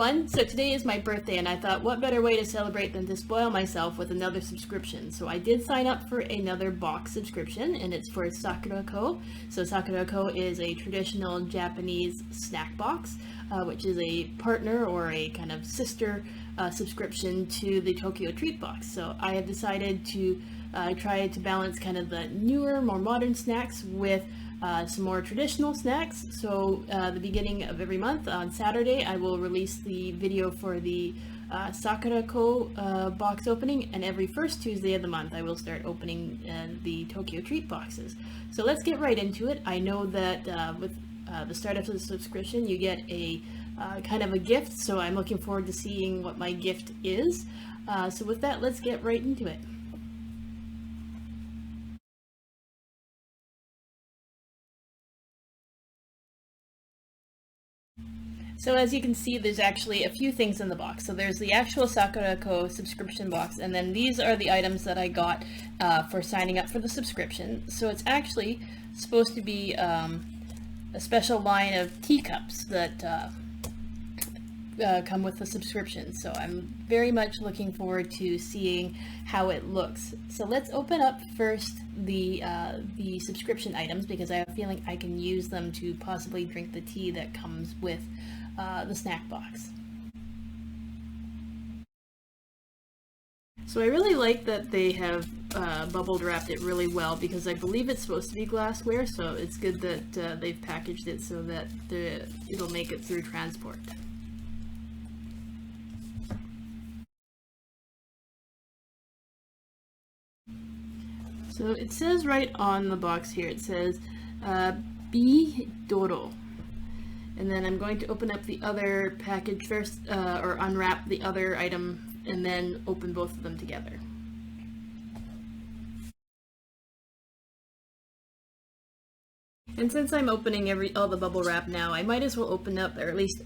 everyone. So today is my birthday and I thought what better way to celebrate than to spoil myself with another subscription. So I did sign up for another box subscription and it's for Sakuraco. So Sakuraco is a traditional Japanese snack box, which is a partner or a kind of sister subscription to the Tokyo Treat Box. So I have decided to try to balance kind of the newer, more modern snacks with some more traditional snacks. So the beginning of every month on Saturday I will release the video for the Sakuraco box opening, and every first Tuesday of the month I will start opening the Tokyo Treat boxes. So let's get right into it. I know that with the start of the subscription you get a kind of a gift, so I'm looking forward to seeing what my gift is. So with that, let's get right into it. So as you can see, there's actually a few things in the box. So there's the actual Sakuraco subscription box, and then these are the items that I got for signing up for the subscription. So it's actually supposed to be a special line of teacups that come with the subscription. So I'm very much looking forward to seeing how it looks. So let's open up first the subscription items, because I have a feeling I can use them to possibly drink the tea that comes with the snack box. So I really like that they have bubble wrapped it really well, because I believe it's supposed to be glassware, so it's good that they've packaged it so that it'll make it through transport. So it says right on the box here, it says vidro. And then I'm going to open up the other package first, or unwrap the other item, and then open both of them together. And since I'm opening all the bubble wrap now, I might as well open up, or at least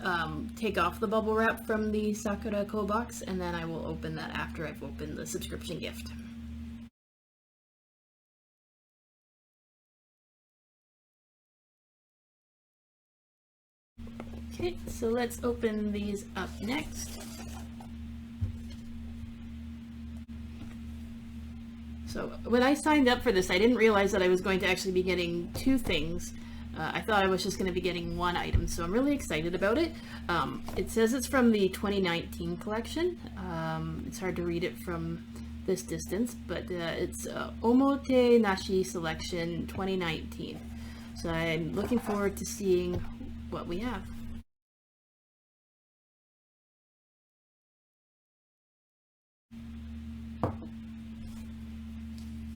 take off the bubble wrap from the Sakuraco box, and then I will open that after I've opened the subscription gift. Okay, so let's open these up next. So when I signed up for this, I didn't realize that I was going to actually be getting two things. I thought I was just going to be getting one item, so I'm really excited about it. It says it's from the 2019 collection. It's hard to read it from this distance, but it's Omote Nashi Selection 2019. So I'm looking forward to seeing what we have.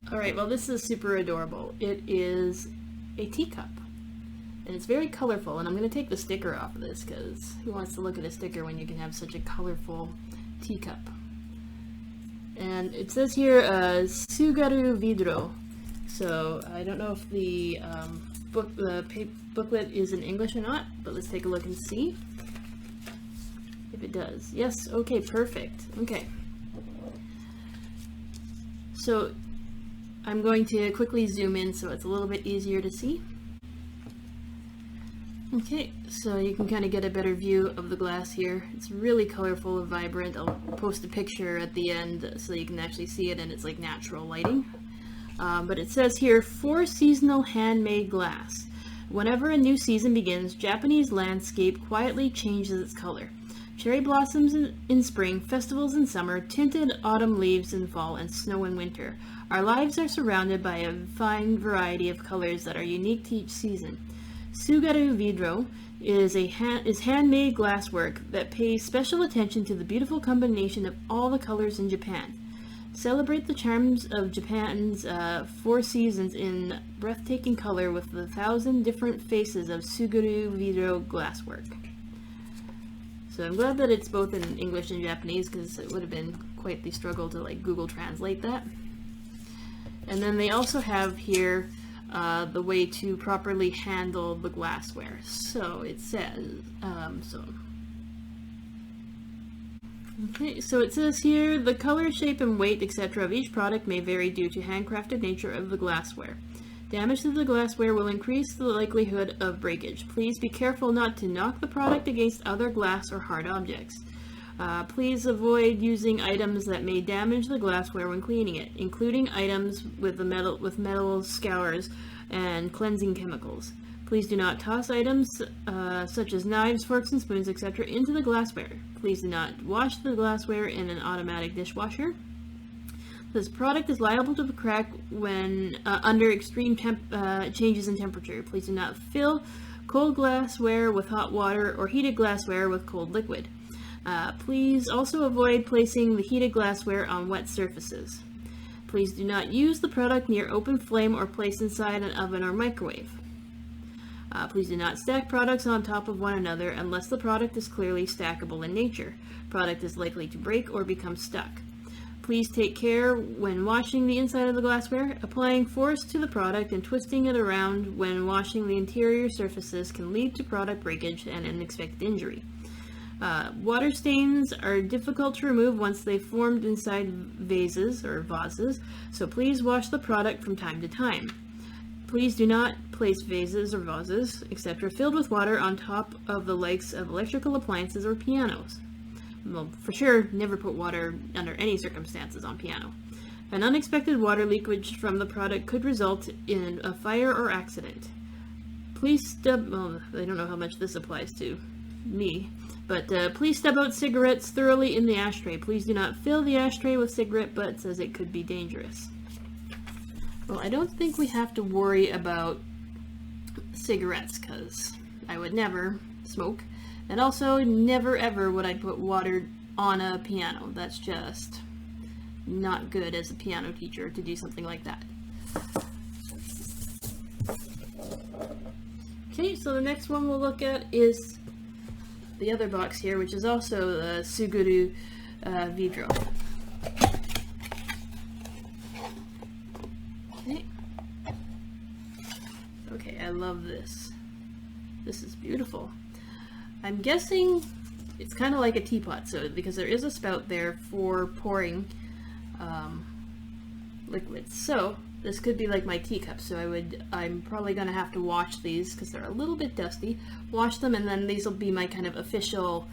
Alright, well this is super adorable. It is a teacup, and it's very colorful, and I'm going to take the sticker off of this, because who wants to look at a sticker when you can have such a colorful teacup? And it says here, Sugaru vidro. So I don't know if the booklet is in English or not, but let's take a look and see if it does. Yes, okay, perfect. Okay. So I'm going to quickly zoom in so it's a little bit easier to see. Okay, so you can kind of get a better view of the glass here. It's really colorful and vibrant. I'll post a picture at the end so you can actually see it, and it's like natural lighting. But it says here, for seasonal handmade glass. Whenever a new season begins, Japanese landscape quietly changes its color. Cherry blossoms in spring, festivals in summer, tinted autumn leaves in fall, and snow in winter. Our lives are surrounded by a fine variety of colors that are unique to each season. Sugaru vidro is handmade glasswork that pays special attention to the beautiful combination of all the colors in Japan. Celebrate the charms of Japan's 4 seasons in breathtaking color with the 1,000 different faces of Sugaru vidro glasswork. So I'm glad that it's both in English and Japanese, because it would have been quite the struggle to like Google Translate that. And then they also have here the way to properly handle the glassware. So it says, okay, so it says here, the color, shape, and weight, etc. of each product may vary due to handcrafted nature of the glassware. Damage to the glassware will increase the likelihood of breakage. Please be careful not to knock the product against other glass or hard objects. Please avoid using items that may damage the glassware when cleaning it, including items with metal scours and cleansing chemicals. Please do not toss items such as knives, forks, and spoons, etc. into the glassware. Please do not wash the glassware in an automatic dishwasher. This product is liable to crack when under extreme changes in temperature. Please do not fill cold glassware with hot water or heated glassware with cold liquid. Please also avoid placing the heated glassware on wet surfaces. Please do not use the product near open flame or place inside an oven or microwave. Please do not stack products on top of one another unless the product is clearly stackable in nature. Product is likely to break or become stuck. Please take care when washing the inside of the glassware. Applying force to the product and twisting it around when washing the interior surfaces can lead to product breakage and unexpected injury. Water stains are difficult to remove once they've formed inside vases, so please wash the product from time to time. Please do not place vases or vases, etc., filled with water on top of the likes of electrical appliances or pianos. Well, for sure, never put water under any circumstances on piano. An unexpected water leakage from the product could result in a fire or accident. Please stub, well, I don't know how much this applies to me, but please stub out cigarettes thoroughly in the ashtray. Please do not fill the ashtray with cigarette butts as it could be dangerous. Well, I don't think we have to worry about cigarettes because I would never smoke. And also, never ever would I put water on a piano. That's just not good as a piano teacher to do something like that. Okay, so the next one we'll look at is the other box here, which is also the Suguru vidro. Okay. Okay, I love this. This is beautiful. I'm guessing it's kind of like a teapot, so because there is a spout there for pouring liquids. So this could be like my teacup. So I'm probably going to have to wash these because they're a little bit dusty. Wash them, and then these will be my kind of official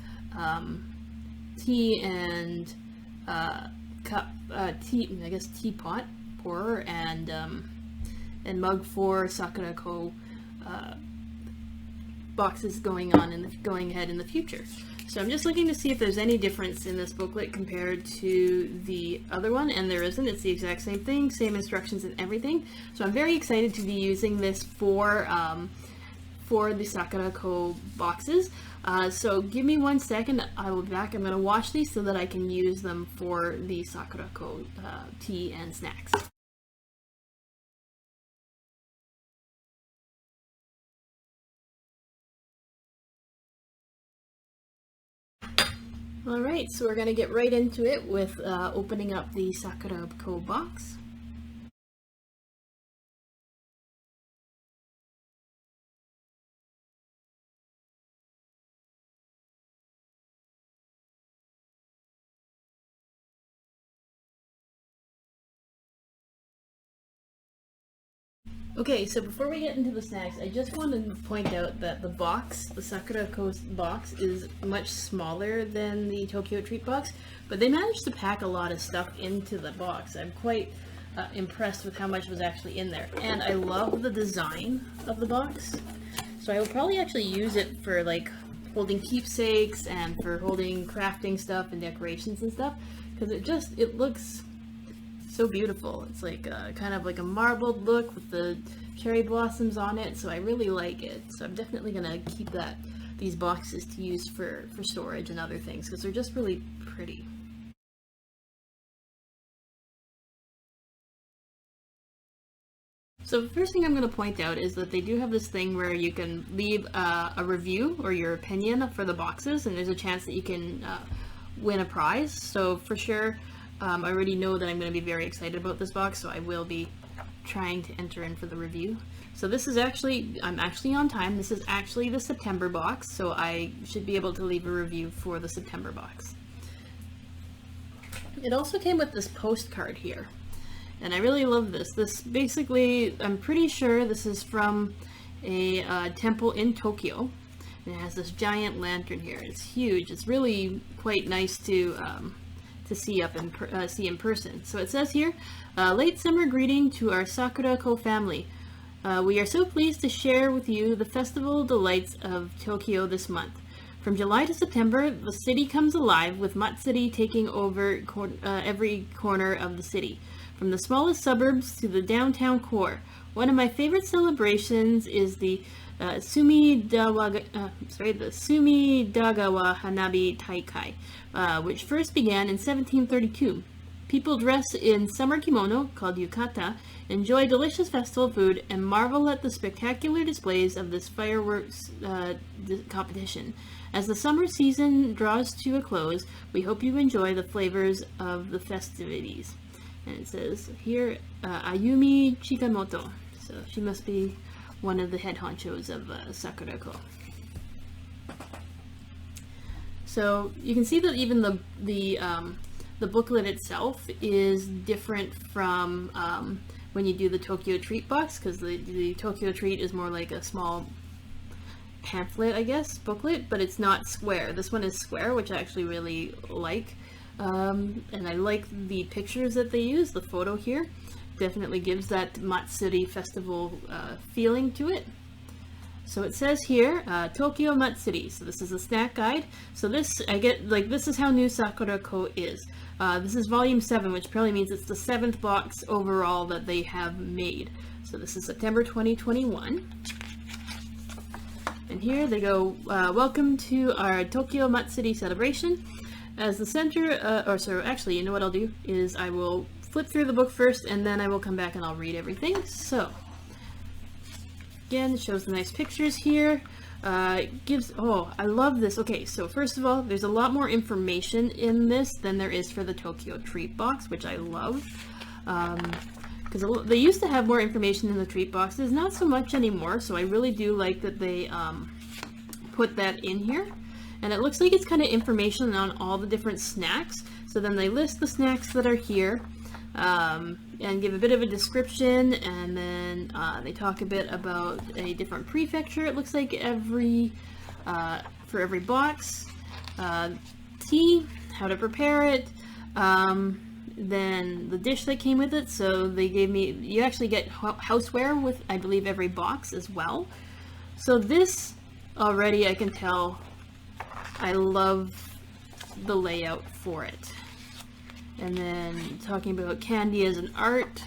tea and cup, teapot pourer and mug for Sakuraco boxes going ahead in the future. So I'm just looking to see if there's any difference in this booklet compared to the other one, and there isn't. It's the exact same thing, same instructions and everything. So I'm very excited to be using this for the Sakuraco boxes. So give me 1 second, I will be back. I'm going to wash these so that I can use them for the Sakuraco tea and snacks. Alright, so we're going to get right into it with opening up the Sakuraco box. Okay, so before we get into the snacks, I just wanted to point out that the box, the Sakuraco box, is much smaller than the Tokyo Treat box, but they managed to pack a lot of stuff into the box. I'm quite impressed with how much was actually in there, and I love the design of the box. So I will probably actually use it for like holding keepsakes and for holding crafting stuff and decorations and stuff, because it looks so beautiful. It's like kind of like a marbled look with the cherry blossoms on it, so I really like it. So I'm definitely gonna keep these boxes to use for storage and other things because they're just really pretty. So the first thing I'm going to point out is that they do have this thing where you can leave a review or your opinion for the boxes, and there's a chance that you can win a prize. So for sure, I already know that I'm going to be very excited about this box, so I will be trying to enter in for the review. So this is I'm actually on time. This is actually the September box, so I should be able to leave a review for the September box. It also came with this postcard here. And I really love this. This basically, I'm pretty sure this is from a temple in Tokyo. And it has this giant lantern here. It's huge. It's really quite nice to see see in person. So it says here, late summer greeting to our Sakuraco family. We are so pleased to share with you the festival delights of Tokyo this month. From July to September, the city comes alive with Matsuri taking over every corner of the city, from the smallest suburbs to the downtown core. One of my favorite celebrations is the Sumidagawa Hanabi Taikai, which first began in 1732. People dress in summer kimono, called yukata, enjoy delicious festival food, and marvel at the spectacular displays of this fireworks competition. As the summer season draws to a close, we hope you enjoy the flavors of the festivities. And it says here, Ayumi Chikamoto. So she must be one of the head honchos of Sakuraco. So you can see that even the booklet itself is different from when you do the Tokyo Treat box, because the Tokyo Treat is more like a small pamphlet, I guess, booklet, but it's not square. This one is square, which I actually really like. And I like the pictures that they use. The photo here definitely gives that Matsuri festival feeling to it. So it says here, Tokyo Matsuri. So this is a snack guide. So this, I get, like, this is how new Sakuraco is. This is volume 7, which probably means it's the 7th box overall that they have made. So this is September 2021. And here they go, welcome to our Tokyo Matsuri celebration. As the center, actually, you know what I'll do is I will flip through the book first, and then I will come back and I'll read everything. So, again, it shows the nice pictures here. I love this. Okay, so first of all, there's a lot more information in this than there is for the Tokyo Treat box, which I love. Because they used to have more information in the treat boxes, not so much anymore, so I really do like that they put that in here. And it looks like it's kind of information on all the different snacks. So then they list the snacks that are here and give a bit of a description, and then they talk a bit about a different prefecture, it looks like, for every box. Tea, how to prepare it, then the dish that came with it. So they gave me, you actually get houseware with, I believe, every box as well. So this, already I can tell, I love the layout for it. And then talking about candy as an art,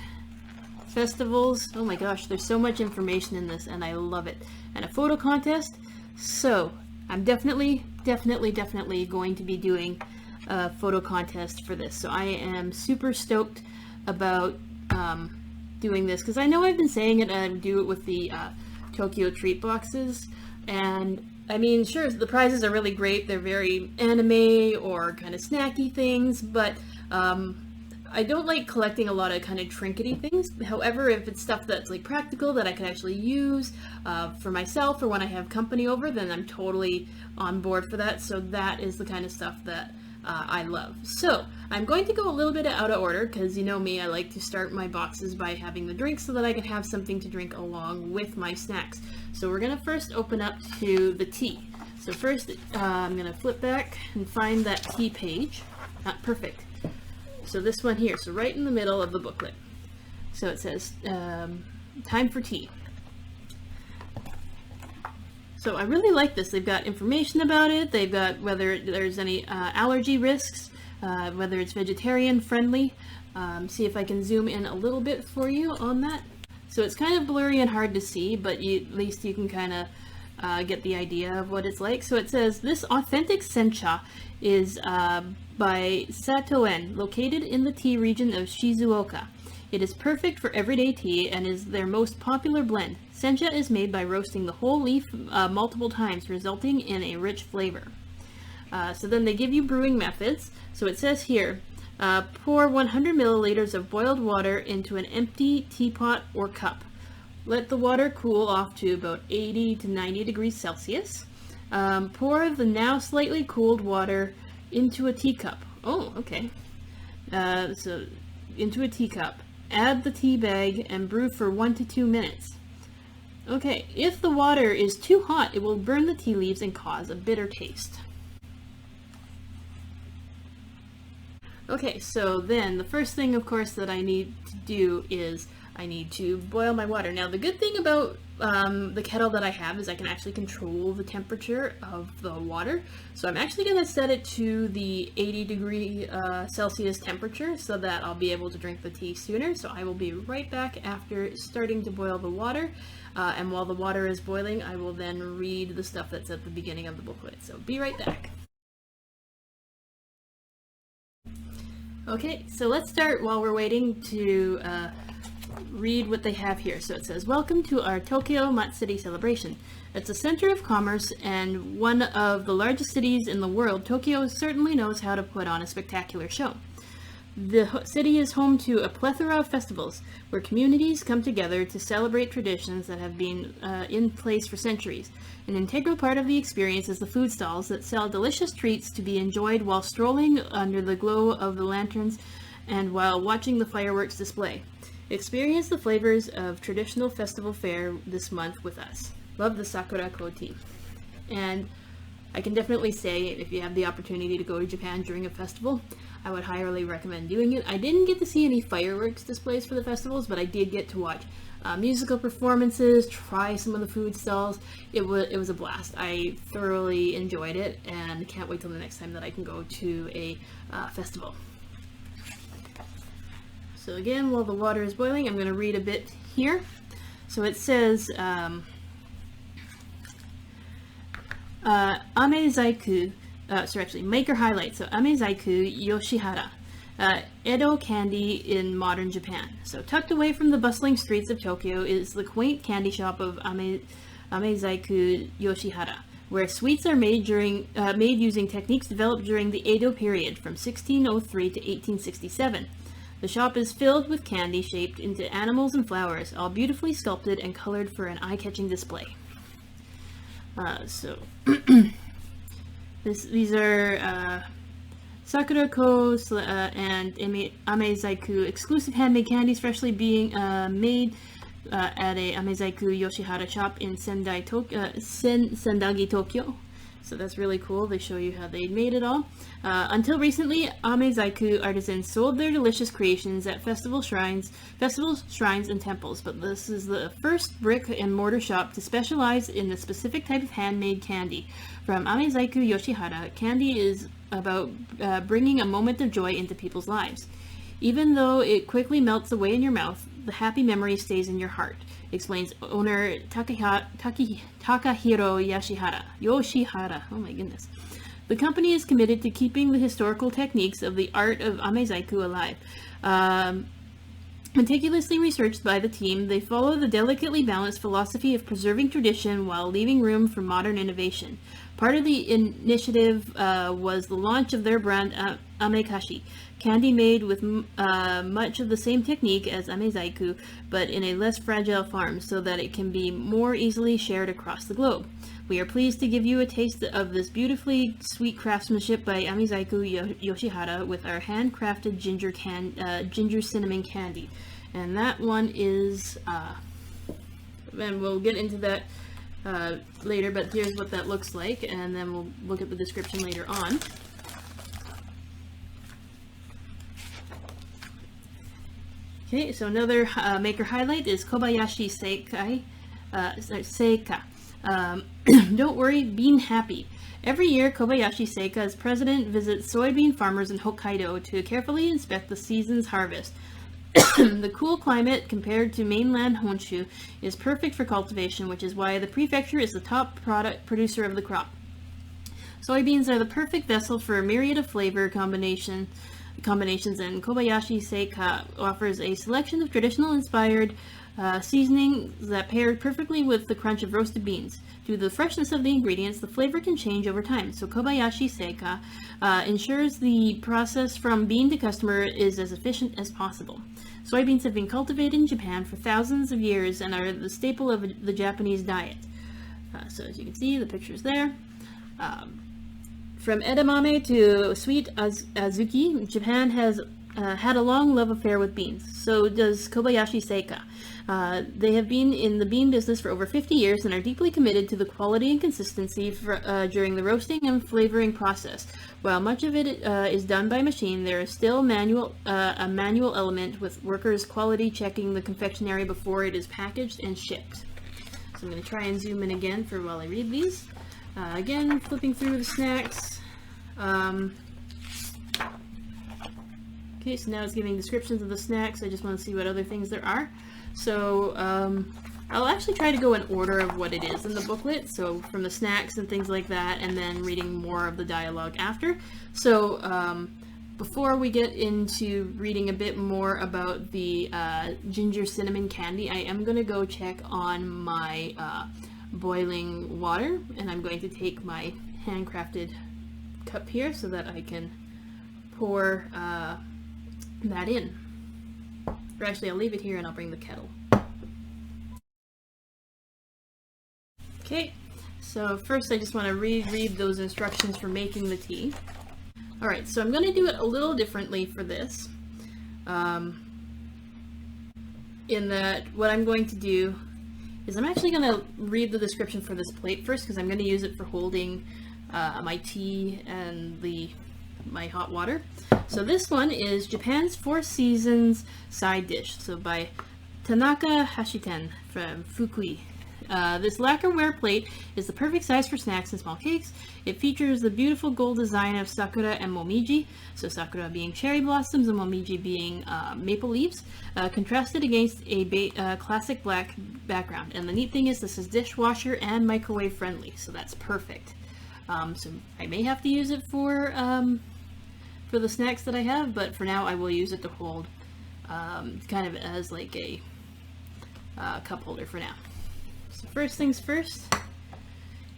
festivals. Oh my gosh, there's so much information in this, and I love it. And a photo contest. So I'm definitely going to be doing a photo contest for this. So I am super stoked about doing this, because I know I've been saying it, and I do it with the Tokyo Treat boxes. And I mean, sure, the prizes are really great. They're very anime or kind of snacky things, but I don't like collecting a lot of kind of trinkety things. However, if it's stuff that's like practical that I could actually use for myself or when I have company over, then I'm totally on board for that. So that is the kind of stuff that I love. So I'm going to go a little bit out of order, because you know me, I like to start my boxes by having the drinks so that I can have something to drink along with my snacks. So we're going to first open up to the tea. So first I'm going to flip back and find that tea page. Perfect. So this one here, so right in the middle of the booklet. So it says, time for tea. So I really like this. They've got information about it. They've got whether there's any allergy risks, whether it's vegetarian friendly. See if I can zoom in a little bit for you on that. So it's kind of blurry and hard to see, but at least you can kind of get the idea of what it's like. So it says, this authentic sencha is by Satoen, located in the tea region of Shizuoka. It is perfect for everyday tea and is their most popular blend. Sencha is made by roasting the whole leaf multiple times, resulting in a rich flavor. So then they give you brewing methods. So it says here, pour 100 milliliters of boiled water into an empty teapot or cup. Let the water cool off to about 80 to 90 degrees Celsius. Pour the now slightly cooled water into a teacup. Oh, okay. So into a teacup. Add the tea bag and brew for 1 to 2 minutes. Okay, if the water is too hot, it will burn the tea leaves and cause a bitter taste. Okay, so then the first thing, of course, that I need to do is I need to boil my water. Now, the good thing about the kettle that I have is I can actually control the temperature of the water. So I'm actually going to set it to the 80-degree Celsius temperature so that I'll be able to drink the tea sooner. So I will be right back after starting to boil the water. And while the water is boiling, I will then read the stuff that's at the beginning of the booklet. So be right back. Okay, so let's start while we're waiting to read what they have here. So it says, "Welcome to our Tokyo Matsuri celebration. It's a center of commerce and one of the largest cities in the world. Tokyo certainly knows how to put on a spectacular show. The city is home to a plethora of festivals where communities come together to celebrate traditions that have been in place for centuries. An integral part of the experience is the food stalls that sell delicious treats to be enjoyed while strolling under the glow of the lanterns and while watching the fireworks display. Experience the flavors of traditional festival fare this month with us. Love the Sakuraco tea." And I can definitely say, if you have the opportunity to go to Japan during a festival, I would highly recommend doing it. I didn't get to see any fireworks displays for the festivals, but I did get to watch musical performances, try some of the food stalls. It was a blast. I thoroughly enjoyed it, and can't wait till the next time that I can go to a festival. So again, while the water is boiling, I'm going to read a bit here. So it says, Amezaiku, maker highlights. So Amezaiku Yoshihara, Edo candy in modern Japan. So tucked away from the bustling streets of Tokyo is the quaint candy shop of Amezaiku Yoshihara, where sweets are made using techniques developed during the Edo period from 1603 to 1867. The shop is filled with candy shaped into animals and flowers, all beautifully sculpted and colored for an eye-catching display. These are Sakuraco and Amezaiku exclusive handmade candies, freshly being made at a Amezaiku Yoshihara shop in Sendagi, Tokyo. So that's really cool. They show you how they made it all. Until recently, Amezaiku artisans sold their delicious creations at festivals, shrines, and temples. But this is the first brick and mortar shop to specialize in a specific type of handmade candy. From Amezaiku Yoshihara, candy is about bringing a moment of joy into people's lives. Even though it quickly melts away in your mouth, the happy memory stays in your heart, explains owner Takahiro Yoshihara. Oh my goodness. The company is committed to keeping the historical techniques of the art of Amezaiku alive. Meticulously researched by the team, they follow the delicately balanced philosophy of preserving tradition while leaving room for modern innovation. Part of the initiative was the launch of their brand Amekashi, candy made with much of the same technique as Amezaiku, but in a less fragile form so that it can be more easily shared across the globe. We are pleased to give you a taste of this beautifully sweet craftsmanship by Amezaiku Yoshihara with our handcrafted ginger cinnamon candy. And that one is, and we'll get into that later, but here's what that looks like, and then we'll look at the description later on. Okay, so another maker highlight is Kobayashi Seika. Don't worry, bean happy. Every year, Kobayashi Seika's president visits soybean farmers in Hokkaido to carefully inspect the season's harvest. The cool climate compared to mainland Honshu is perfect for cultivation, which is why the prefecture is the top producer of the crop. Soybeans are the perfect vessel for a myriad of flavor combinations, and Kobayashi Seika offers a selection of traditional-inspired seasonings that paired perfectly with the crunch of roasted beans. Due to the freshness of the ingredients, the flavor can change over time, so Kobayashi Seika ensures the process from bean to customer is as efficient as possible. Soybeans have been cultivated in Japan for thousands of years and are the staple of the Japanese diet. So as you can see, the picture's there. From edamame to sweet azuki, Japan has had a long love affair with beans. So does Kobayashi Seika. They have been in the bean business for over 50 years and are deeply committed to the quality and consistency during the roasting and flavoring process. While much of it is done by machine, there is still a manual element with workers quality checking the confectionery before it is packaged and shipped. So I'm going to try and zoom in again for while I read these. Again, flipping through the snacks. Okay, so now it's giving descriptions of the snacks. I just want to see what other things there are. So I'll actually try to go in order of what it is in the booklet, so from the snacks and things like that, and then reading more of the dialogue after. So before we get into reading a bit more about the ginger cinnamon candy, I am going to go check on my boiling water, and I'm going to take my handcrafted cup here so that I can pour that in. Or actually, I'll leave it here and I'll bring the kettle. Okay, so first I just want to reread those instructions for making the tea. Alright, so I'm going to do it a little differently for this. In that, what I'm going to do is I'm actually going to read the description for this plate first, because I'm going to use it for holding my tea and my hot water. So this one is Japan's Four Seasons side dish, so by Tanaka Hashiten from Fukui. This lacquerware plate is the perfect size for snacks and small cakes. It features the beautiful gold design of sakura and momiji, so sakura being cherry blossoms and momiji being maple leaves, contrasted against a classic black background. And the neat thing is this is dishwasher and microwave friendly, so that's perfect. So I may have to use it for the snacks that I have, but for now I will use it to hold kind of as like a cup holder for now. So first things first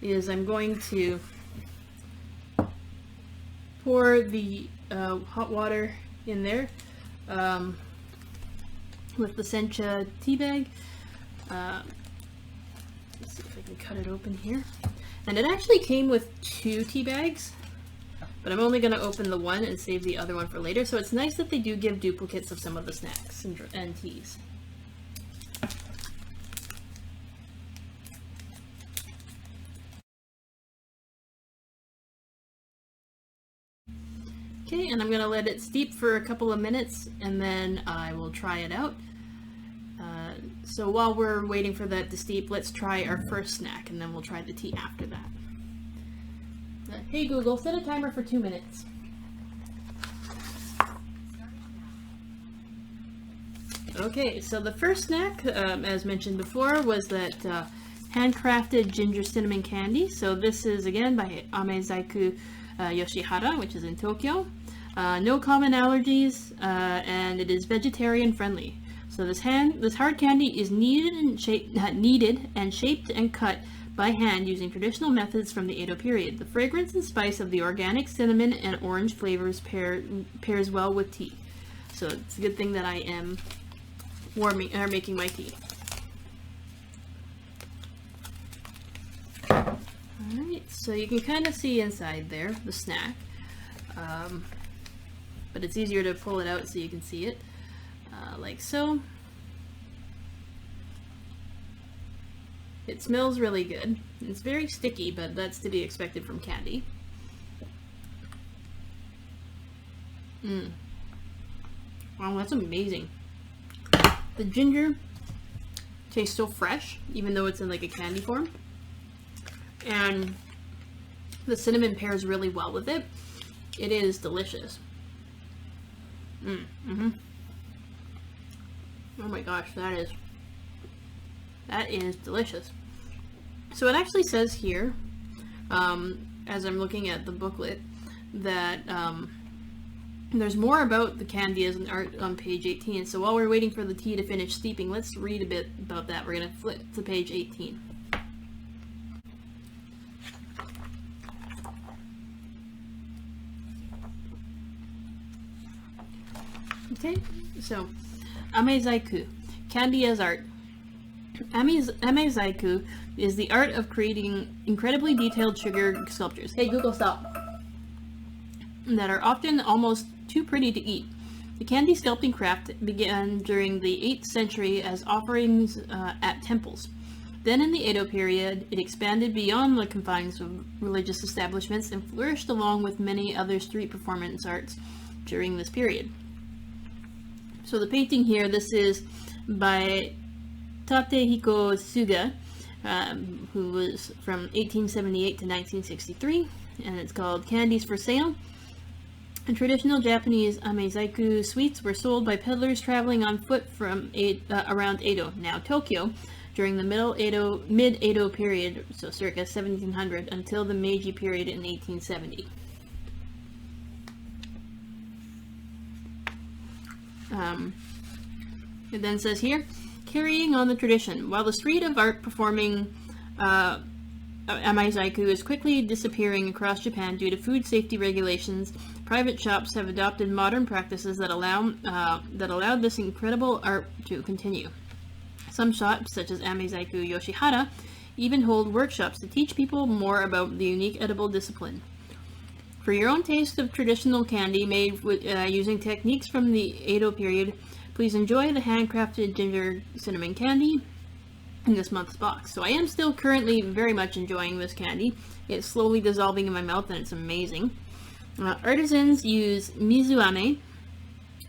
is I'm going to pour the hot water in there with the sencha tea bag. Let's see if I can cut it open here. And it actually came with 2 tea bags, but I'm only going to open the one and save the other one for later. So it's nice that they do give duplicates of some of the snacks and teas. Okay, and I'm going to let it steep for a couple of minutes and then I will try it out. So while we're waiting for that to steep, let's try our first snack and then we'll try the tea after that. Hey Google, set a timer for 2 minutes. Okay, so the first snack, as mentioned before, was that handcrafted ginger cinnamon candy. So this is again by Amezaiku Yoshihara, which is in Tokyo. No common allergies, and it is vegetarian friendly. So this hard candy is kneaded and shaped and cut by hand using traditional methods from the Edo period. The fragrance and spice of the organic cinnamon and orange flavors pairs well with tea. So it's a good thing that I am making my tea. Alright, so you can kind of see inside there, the snack. But it's easier to pull it out so you can see it, like so. It smells really good. It's very sticky, but that's to be expected from candy. Wow, that's amazing. The ginger tastes so fresh, even though it's in like a candy form. And the cinnamon pairs really well with it. It is delicious. Oh my gosh, that is delicious. So it actually says here, as I'm looking at the booklet, that there's more about the candy as an art on page 18. So while we're waiting for the tea to finish steeping, let's read a bit about that. We're going to flip to page 18. Okay, so Amezaiku, candy as art. Amezaiku is the art of creating incredibly detailed sugar sculptures. Hey Google, stop. That are often almost too pretty to eat. The candy sculpting craft began during the 8th century as offerings at temples. Then in the Edo period, it expanded beyond the confines of religious establishments and flourished along with many other street performance arts during this period. So the painting here, this is by Tatehiko Suga, who was from 1878 to 1963, and it's called Candies for Sale. And traditional Japanese amezaiku sweets were sold by peddlers traveling on foot from around Edo, now Tokyo, during the mid-Edo period, so circa 1700, until the Meiji period in 1870. It then says here, carrying on the tradition, while the street of art performing amezaiku is quickly disappearing across Japan due to food safety regulations, private shops have adopted modern practices that allowed this incredible art to continue. Some shops, such as Amezaiku Yoshihara, even hold workshops to teach people more about the unique edible discipline. For your own taste of traditional candy made with, using techniques from the Edo period, please enjoy the handcrafted ginger cinnamon candy in this month's box. So I am still currently very much enjoying this candy. It's slowly dissolving in my mouth and it's amazing. Artisans use mizuame,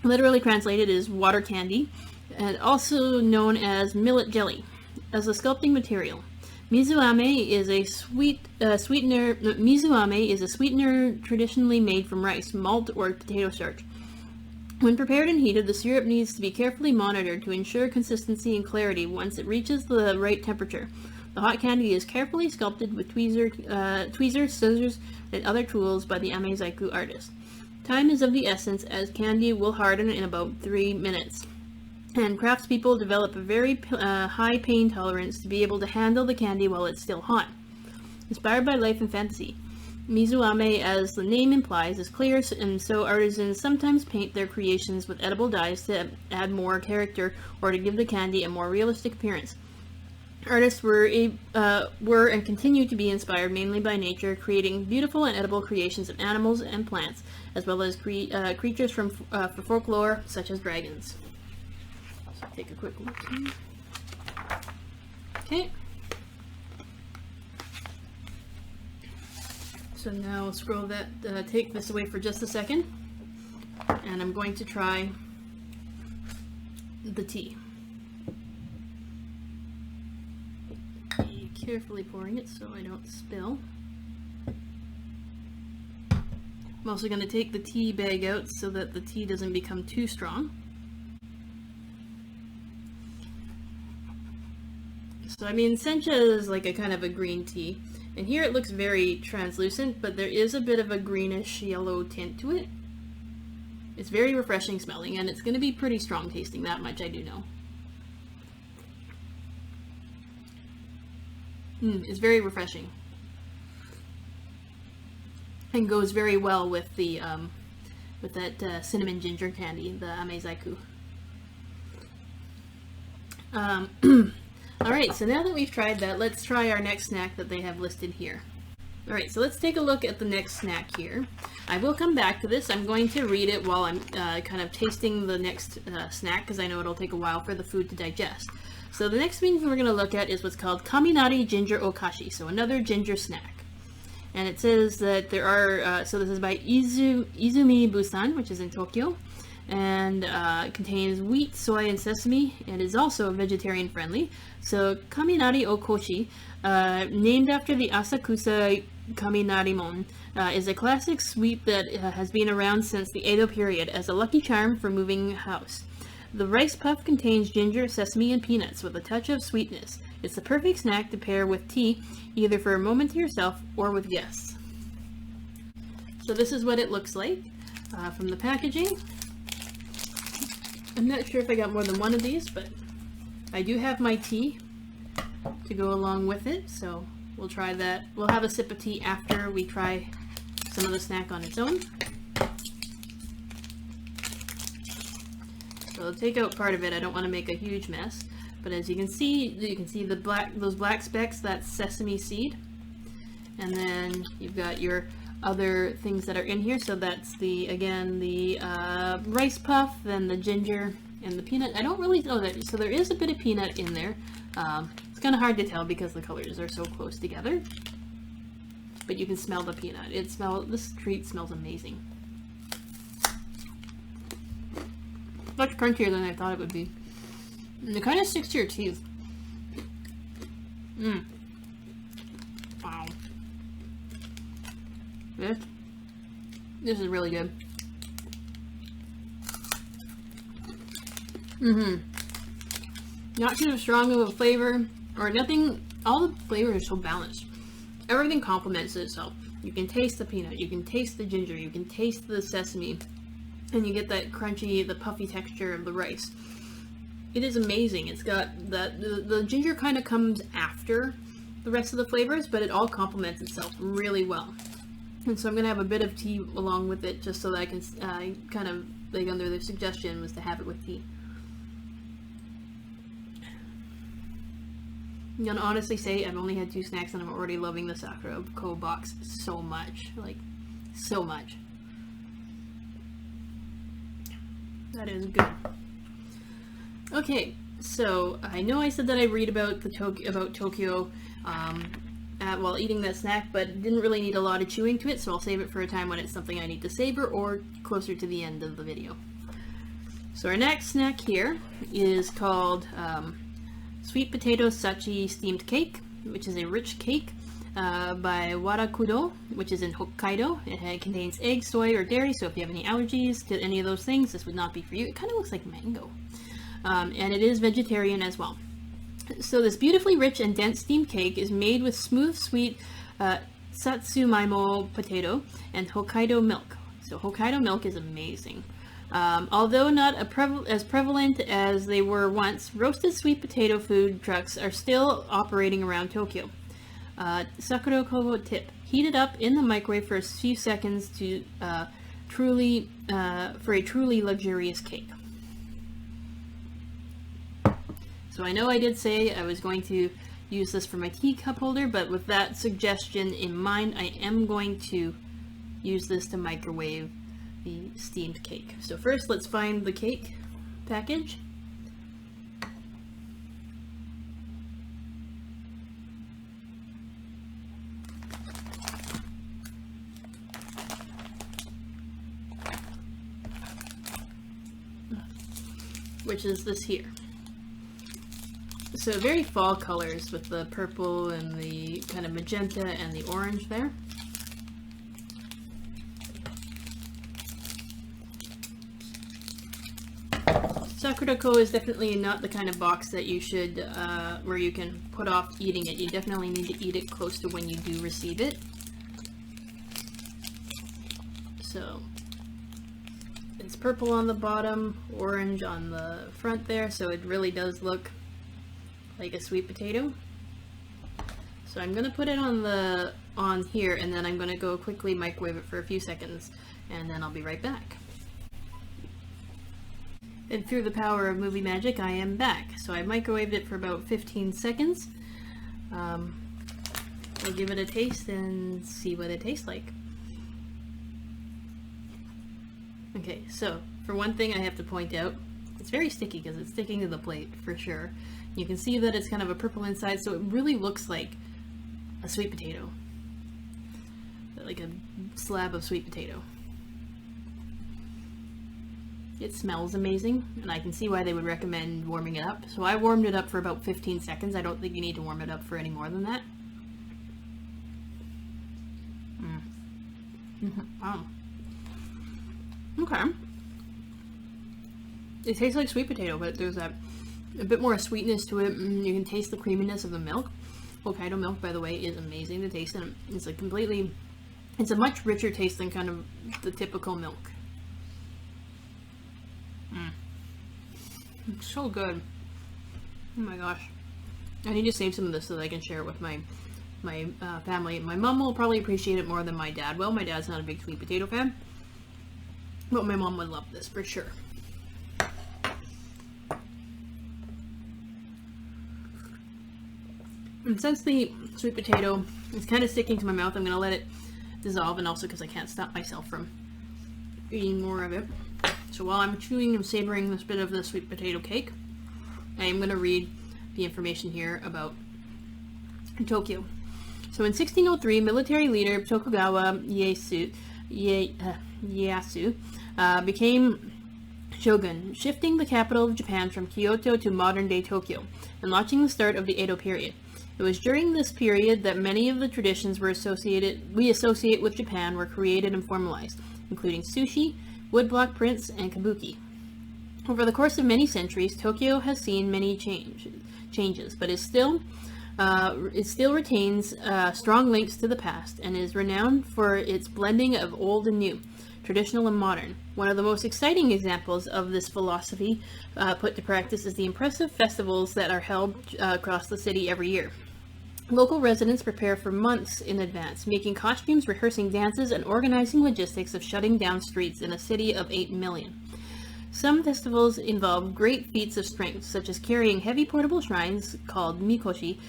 literally translated as water candy, and also known as millet jelly, as a sculpting material. Mizuame is a sweetener. Mizuame is a sweetener traditionally made from rice, malt, or potato starch. When prepared and heated, the syrup needs to be carefully monitored to ensure consistency and clarity once it reaches the right temperature. The hot candy is carefully sculpted with tweezers, scissors, and other tools by the amezaiku artist. Time is of the essence, as candy will harden in about 3 minutes. And craftspeople develop a very high pain tolerance to be able to handle the candy while it's still hot. Inspired by life and fantasy, mizuame, as the name implies, is clear, and so artisans sometimes paint their creations with edible dyes to add more character or to give the candy a more realistic appearance. Artists were and continue to be inspired mainly by nature, creating beautiful and edible creations of animals and plants, as well as creatures from folklore, such as dragons. So take a quick look here. Okay. So now I'll scroll that, take this away for just a second, and I'm going to try the tea. Carefully pouring it so I don't spill. I'm also going to take the tea bag out so that the tea doesn't become too strong. So I mean, sencha is like a kind of a green tea, and here it looks very translucent, but there is a bit of a greenish yellow tint to it. It's very refreshing smelling, and it's going to be pretty strong tasting, that much I do know. It's very refreshing and goes very well with the with that cinnamon ginger candy, the amezaiku. Alright, so now that we've tried that, let's try our next snack that they have listed here. Alright, so let's take a look at the next snack here. I will come back to this. I'm going to read it while I'm kind of tasting the next snack, because I know it'll take a while for the food to digest. So the next thing we're going to look at is what's called Kaminari Ginger Okashi, so another ginger snack. And it says that there are, so this is by Izumi Busan, which is in Tokyo, and it contains wheat, soy, and sesame, and is also vegetarian friendly. So Kaminari Okoshi, named after the Asakusa Kaminarimon, is a classic sweet that has been around since the Edo period as a lucky charm for moving house. The rice puff contains ginger, sesame, and peanuts with a touch of sweetness. It's the perfect snack to pair with tea, either for a moment to yourself or with guests. So this is what it looks like from the packaging. I'm not sure if I got more than one of these, but I do have my tea to go along with it, so we'll try that. We'll have a sip of tea after we try some of the snack on its own. So I'll take out part of it. I don't want to make a huge mess, but as you can see those black specks, that's sesame seed. And then you've got your other things that are in here. So that's the, again, the rice puff, then the ginger, and the peanut. I don't really know that, so there is a bit of peanut in there. It's kind of hard to tell because the colors are so close together. But you can smell the peanut. This treat smells amazing. Much crunchier than I thought it would be. And it kind of sticks to your teeth. Mmm. Wow. This is really good. Not too strong of a flavor, or nothing. All the flavors are so balanced. Everything complements itself. You can taste the peanut, you can taste the ginger, you can taste the sesame, and you get that crunchy, the puffy texture of the rice. It is amazing. It's got the ginger kind of comes after the rest of the flavors, but it all complements itself really well. And so I'm going to have a bit of tea along with it, just so that I can kind of, like, under the suggestion was to have it with tea. I'm going to honestly say I've only had 2 snacks and I'm already loving the Sakuraco box so much. Like, so much. That is good. Okay, so I know I said that I read about Tokyo while eating that snack, but didn't really need a lot of chewing to it, so I'll save it for a time when it's something I need to savor or closer to the end of the video. So our next snack here is called Sweet Potato Sachi Steamed Cake, which is a rich cake by Warakudo, which is in Hokkaido. It contains egg, soy, or dairy, so if you have any allergies to any of those things, this would not be for you. It kind of looks like mango. And it is vegetarian as well. So this beautifully rich and dense steamed cake is made with smooth, sweet Satsumaimo potato and Hokkaido milk. So Hokkaido milk is amazing. Although not as prevalent as they were once, roasted sweet potato food trucks are still operating around Tokyo. Sakuraco tip: heat it up in the microwave for a few seconds to for a truly luxurious cake. So I know I did say I was going to use this for my teacup holder, but with that suggestion in mind, I am going to use this to microwave the steamed cake. So first, let's find the cake package. Which is this here. So very fall colors with the purple and the kind of magenta and the orange there. Sakuraco is definitely not the kind of box that you should, where you can put off eating it. You definitely need to eat it close to when you do receive it. So it's purple on the bottom, orange on the front there, so it really does look like a sweet potato. So I'm gonna put it on here, and then I'm gonna go quickly microwave it for a few seconds, and then I'll be right back. And through the power of movie magic, I am back. So I microwaved it for about 15 seconds. We'll give it a taste and see what it tastes like. Okay, so for one thing I have to point out, it's very sticky because it's sticking to the plate for sure. You can see that it's kind of a purple inside, so it really looks like a sweet potato. Like a slab of sweet potato. It smells amazing, and I can see why they would recommend warming it up. So I warmed it up for about 15 seconds. I don't think you need to warm it up for any more than that. Wow. Okay. It tastes like sweet potato, but there's a bit more sweetness to it. You can taste the creaminess of the milk. Hokkaido milk, by the way, is amazing to taste, and it's like it's a much richer taste than kind of the typical milk. It's so good. Oh my gosh. I need to save some of this so that I can share it with my family. My mom will probably appreciate it more than my dad will. My dad's not a big sweet potato fan, but my mom would love this for sure. And since the sweet potato is kind of sticking to my mouth, I'm going to let it dissolve, and also because I can't stop myself from eating more of it. So while I'm chewing and savoring this bit of the sweet potato cake, I am going to read the information here about Tokyo. So in 1603, military leader Tokugawa Ieyasu became shogun, shifting the capital of Japan from Kyoto to modern-day Tokyo, and launching the start of the Edo period. It was during this period that many of the traditions we associate with Japan were created and formalized, including sushi, woodblock prints, and kabuki. Over the course of many centuries, Tokyo has seen many changes, but it still retains strong links to the past and is renowned for its blending of old and new, traditional and modern. One of the most exciting examples of this philosophy put to practice is the impressive festivals that are held across the city every year. Local residents prepare for months in advance, making costumes, rehearsing dances, and organizing logistics of shutting down streets in a city of 8 million. Some festivals involve great feats of strength, such as carrying heavy portable shrines called mikoshi,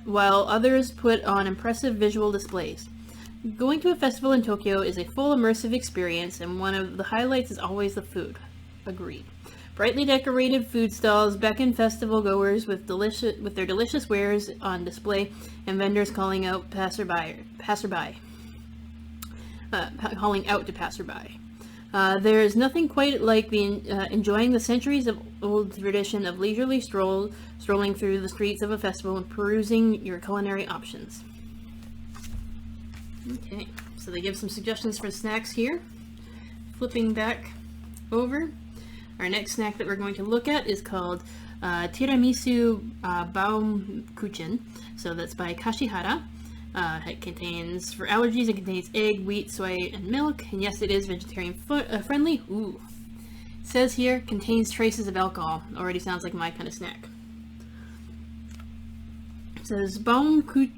while others put on impressive visual displays. Going to a festival in Tokyo is a full immersive experience, and one of the highlights is always the food. Agreed. Brightly decorated food stalls beckon festival goers with their delicious wares on display, and vendors calling out to passerby. There is nothing quite like enjoying the centuries of old tradition of leisurely strolling through the streets of a festival and perusing your culinary options. Okay, so they give some suggestions for snacks here. Flipping back over, our next snack that we're going to look at is called Tiramisu Baumkuchen. So that's by Kashihara. It contains, for allergies, it contains egg, wheat, soy, and milk. And yes, it is vegetarian friendly. Ooh. It says here, contains traces of alcohol. Already sounds like my kind of snack. It says Baumkuchen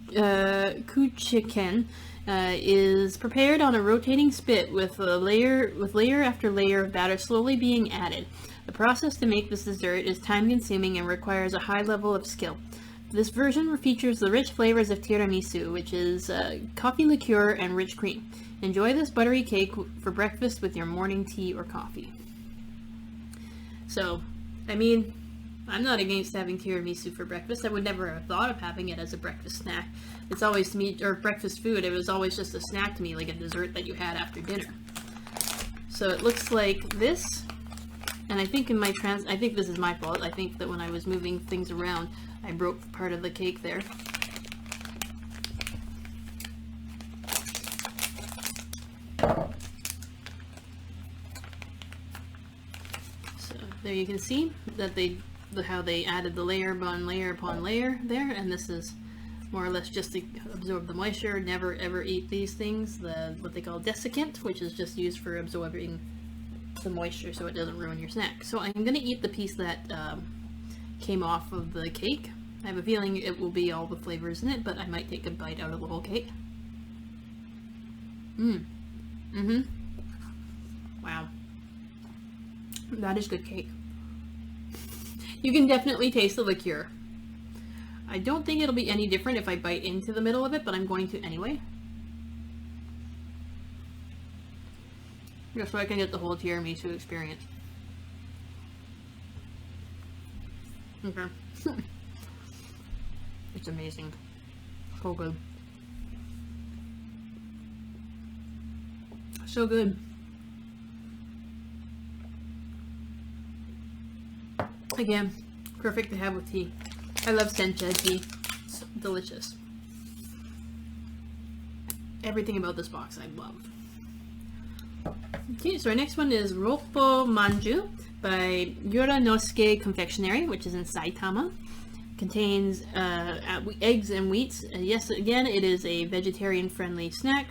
is prepared on a rotating spit with layer after layer of batter slowly being added. The process to make this dessert is time-consuming and requires a high level of skill. This version features the rich flavors of tiramisu, which is coffee liqueur and rich cream. Enjoy this buttery cake for breakfast with your morning tea or coffee. So, I mean, I'm not against having tiramisu for breakfast. I would never have thought of having it as a breakfast snack. It's always to me, or breakfast food, it was always just a snack to me, like a dessert that you had after dinner. So it looks like this, and I think I think this is my fault. I think that when I was moving things around, I broke part of the cake there. So there you can see that how they added the layer upon layer upon layer there, and this is more or less just to absorb the moisture. Never ever eat these things, what they call desiccant, which is just used for absorbing the moisture so it doesn't ruin your snack. So I'm going to eat the piece that came off of the cake. I have a feeling it will be all the flavors in it, but I might take a bite out of the whole cake. Wow. That is good cake. You can definitely taste the liqueur. I don't think it'll be any different if I bite into the middle of it, but I'm going to anyway. Just so I can get the whole tiramisu experience. Okay. It's amazing. So good. So good. Again, perfect to have with tea. I love sencha tea. It's delicious. Everything about this box I love. Okay, so our next one is Roppo Manju by Yoranosuke Confectionery, which is in Saitama. Contains eggs and wheats. Yes, again, it is a vegetarian-friendly snack.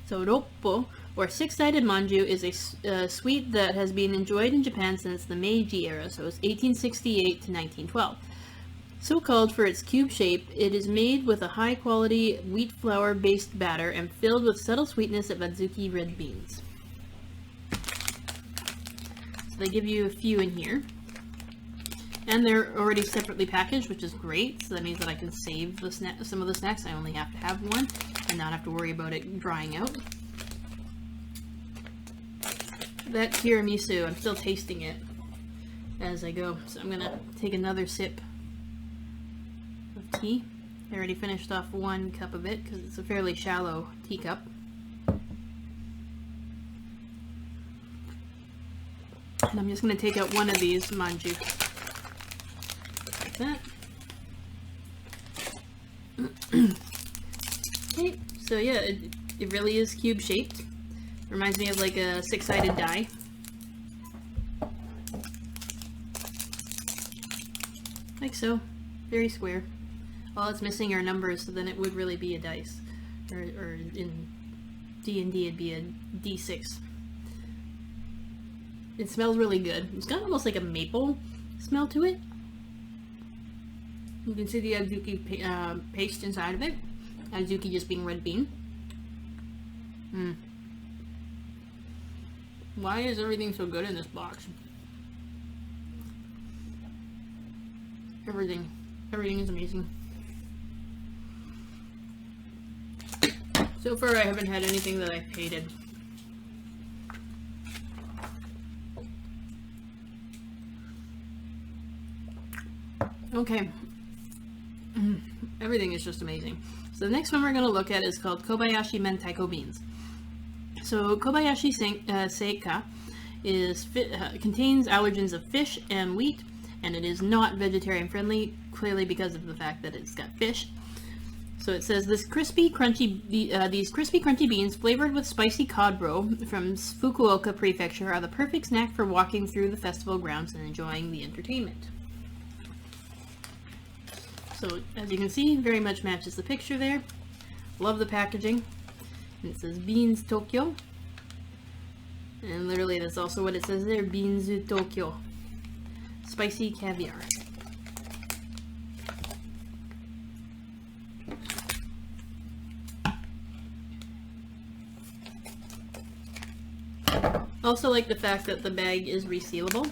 So Roppo, or six-sided manju, is a sweet that has been enjoyed in Japan since the Meiji era, so it's 1868 to 1912. So called for its cube shape, it is made with a high-quality wheat flour-based batter and filled with subtle sweetness of adzuki red beans. So they give you a few in here. And they're already separately packaged, which is great. So that means that I can save the some of the snacks. I only have to have one and not have to worry about it drying out. That tiramisu, I'm still tasting it as I go. So I'm gonna take another sip of tea. I already finished off 1 cup of it because it's a fairly shallow teacup. And I'm just going to take out one of these manju. Like that. Okay, so yeah, it really is cube shaped. Reminds me of like a 6-sided die. Like so. Very square. All it's missing are numbers, so then it would really be a dice. Or in D&D it'd be a D6. It smells really good. It's got almost like a maple smell to it. You can see the azuki paste inside of it. Azuki just being red bean. Why is everything so good in this box? Everything is amazing. So far I haven't had anything that I've hated. Okay. Everything is just amazing. So the next one we're going to look at is called Kobayashi Mentaiko beans. So Kobayashi Seika contains allergens of fish and wheat, and it is not vegetarian friendly, clearly because of the fact that it's got fish. So it says these crispy crunchy beans flavored with spicy cod roe from Fukuoka Prefecture are the perfect snack for walking through the festival grounds and enjoying the entertainment. So as you can see, very much matches the picture there. Love the packaging. And it says Beans Tokyo. And literally that's also what it says there, Beans Tokyo. Spicy caviar. Also like the fact that the bag is resealable.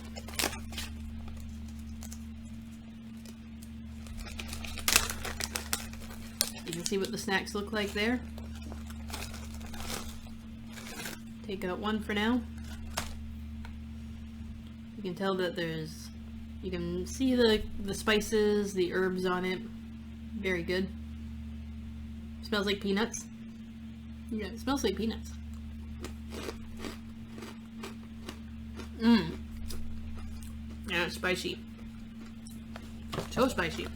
You can see what the snacks look like there. Take out one for now. You can tell that you can see the spices, the herbs on it. Very good. Smells like peanuts. Yeah, it smells like peanuts. Yeah, it's spicy. So spicy.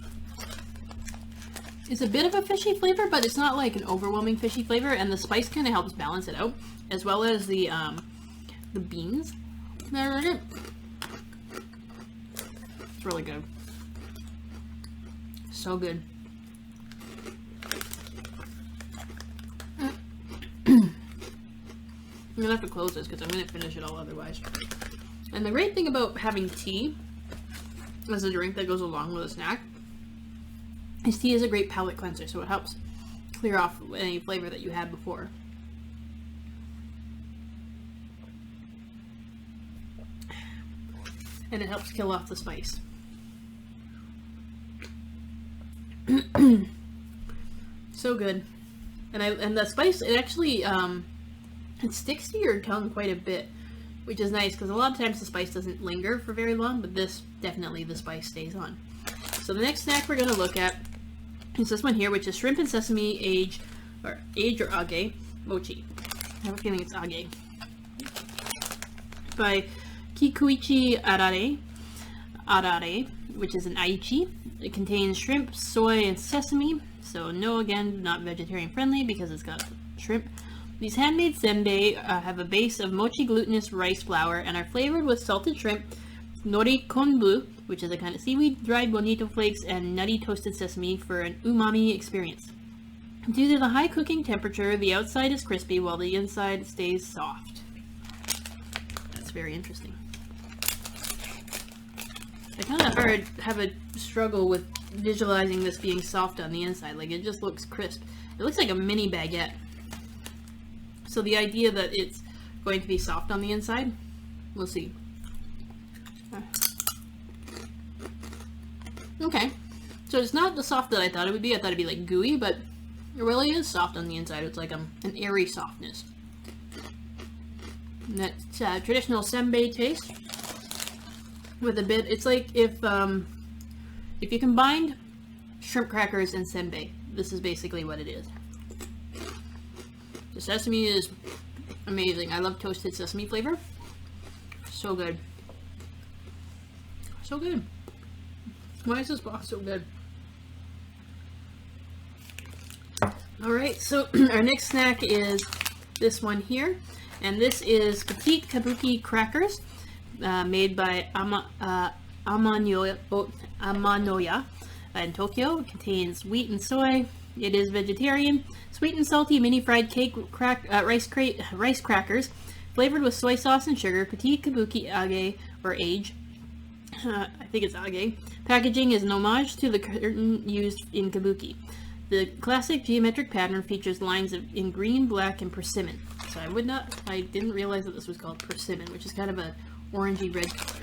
It's a bit of a fishy flavor, but it's not like an overwhelming fishy flavor, and the spice kind of helps balance it out, as well as the beans that are in it. It's really good. So good. I'm gonna have to close this because I'm gonna finish it all otherwise. And the great thing about having tea as a drink that goes along with a snack is tea is a great palate cleanser, so it helps clear off any flavor that you had before. And it helps kill off the spice. So good. And the spice, it actually it sticks to your tongue quite a bit, which is nice because a lot of times the spice doesn't linger for very long, but this definitely the spice stays on. So the next snack we're going to look at is this one here, which is shrimp and sesame age or age mochi. I have a feeling it's age. By Kikuichi Arare, which is an aichi. It contains shrimp, soy, and sesame. So no, again, not vegetarian friendly because it's got shrimp. These handmade senbei have a base of mochi glutinous rice flour and are flavored with salted shrimp, nori konbu, which is a kind of seaweed, dried bonito flakes, and nutty toasted sesame for an umami experience. Due to the high cooking temperature, the outside is crispy while the inside stays soft. That's very interesting. I kind of have a struggle with visualizing this being soft on the inside. Like, it just looks crisp. It looks like a mini baguette. So the idea that it's going to be soft on the inside, we'll see. Okay. So it's not the soft that I thought it would be. I thought it'd be like gooey, but it really is soft on the inside. It's like an airy softness. And that's traditional senbei taste with a bit. It's like if you combined shrimp crackers and senbei. This is basically what it is. The sesame is amazing. I love toasted sesame flavor. So good. So good. Why is this box so good? Alright, so our next snack is this one here. And this is petite Kabuki Crackers, made by Amanoya in Tokyo. It contains wheat and soy. It is vegetarian. Sweet and salty mini fried cake rice crackers, flavored with soy sauce and sugar. Petite Kabuki age or age. I think it's age. Packaging is an homage to the curtain used in Kabuki. The classic geometric pattern features lines in green, black, and persimmon. So I didn't realize that this was called persimmon, which is kind of a orangey red color.